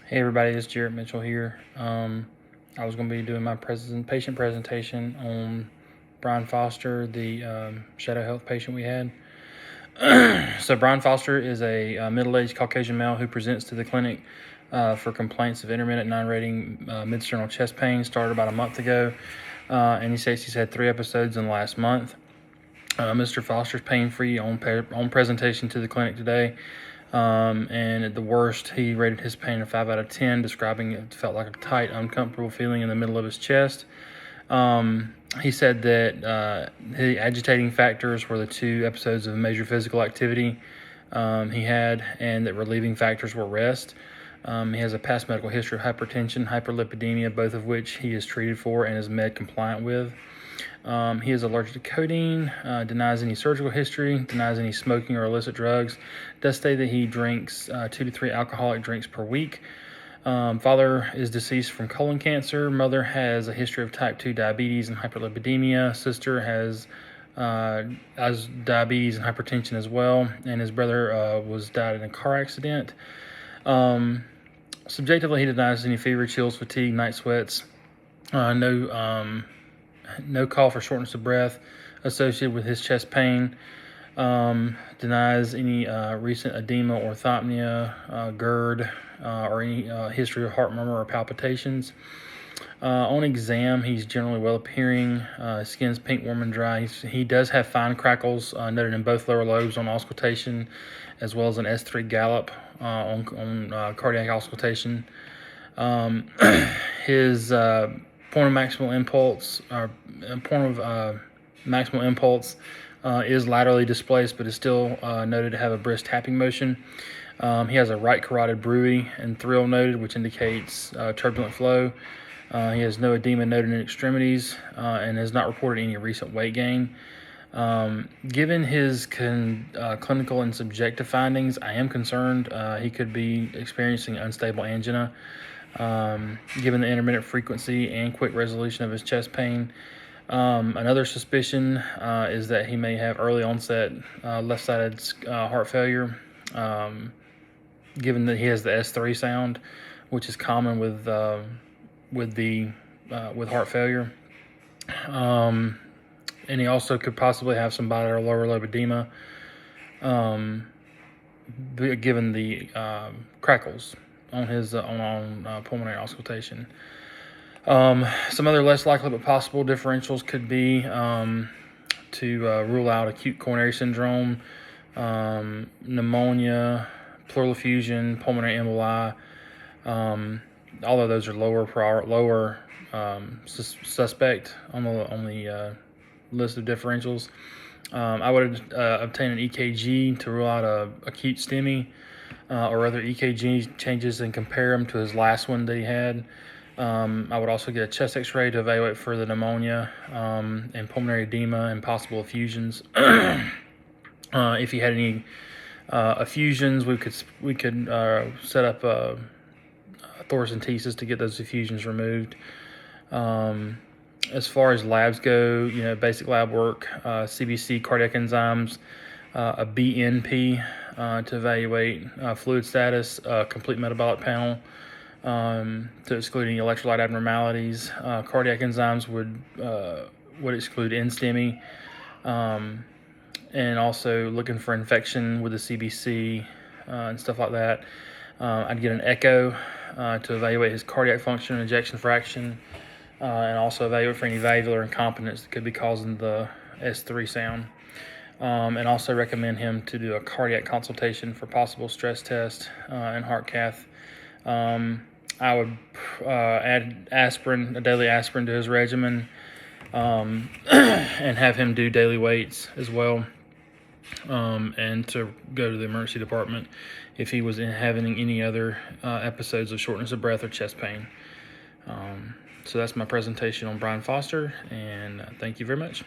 Hey everybody, it's Jarrett Mitchell here. I was going to be doing my patient presentation on Brian Foster, the Shadow Health patient we had. So Brian Foster is a middle-aged Caucasian male who presents to the clinic for complaints of intermittent non-rating mid-sternal chest pain. Started about a month ago, and he says he's had 3 episodes in the last month. Mr. Foster's pain-free on presentation to the clinic today. And at the worst, he rated his pain a 5 out of 10, describing it felt like a tight, uncomfortable feeling in the middle of his chest. He said that the agitating factors were the 2 episodes of major physical activity he had, and that relieving factors were rest. He has a past medical history of hypertension, hyperlipidemia, both of which he is treated for and is med compliant with. He is allergic to codeine, denies any surgical history, denies any smoking or illicit drugs, does say that he drinks 2 to 3 alcoholic drinks per week. Father is deceased from colon cancer. Mother has a history of type 2 diabetes and hyperlipidemia. Sister has diabetes and hypertension as well. And his brother died in a car accident. Subjectively, he denies any fever, chills, fatigue, night sweats. No call for shortness of breath associated with his chest pain. Denies any recent edema, orthopnea, GERD, or any history of heart murmur or palpitations. On exam, he's generally well appearing. Skin's pink, warm, and dry. He does have fine crackles noted in both lower lobes on auscultation, as well as an S3 gallop on cardiac auscultation. His point of maximal impulse is laterally displaced, but is still noted to have a brisk tapping motion. He has a right carotid bruit and thrill noted, which indicates turbulent flow. He has no edema noted in extremities and has not reported any recent weight gain. Given his clinical and subjective findings, I am concerned he could be experiencing unstable angina. Given the intermittent frequency and quick resolution of his chest pain. Another suspicion is that he may have early onset left-sided heart failure, given that he has the S3 sound, which is common with heart failure. And he also could possibly have some bilateral lower lobe edema, given the crackles on his pulmonary auscultation. Some other less likely but possible differentials could be to rule out acute coronary syndrome, pneumonia, pleural effusion, pulmonary emboli. Although those are lower suspect on the list of differentials. I would obtain an EKG to rule out a acute STEMI or other EKG changes and compare them to his last one that he had. I would also get a chest x-ray to evaluate for the pneumonia and pulmonary edema and possible effusions. If he had any effusions, we could set up thoracentesis to get those effusions removed. As far as labs go, basic lab work, CBC, cardiac enzymes, a BNP to evaluate fluid status, complete metabolic panel to exclude any electrolyte abnormalities. Cardiac enzymes would exclude NSTEMI, and also looking for infection with the CBC and stuff like that. I'd get an echo to evaluate his cardiac function and ejection fraction, and also evaluate for any valvular incompetence that could be causing the S3 sound. And also recommend him to do a cardiac consultation for possible stress test and heart cath. I would add a daily aspirin to his regimen, and have him do daily weights as well, and to go to the emergency department if he was having any other episodes of shortness of breath or chest pain. So that's my presentation on Brian Foster, and thank you very much.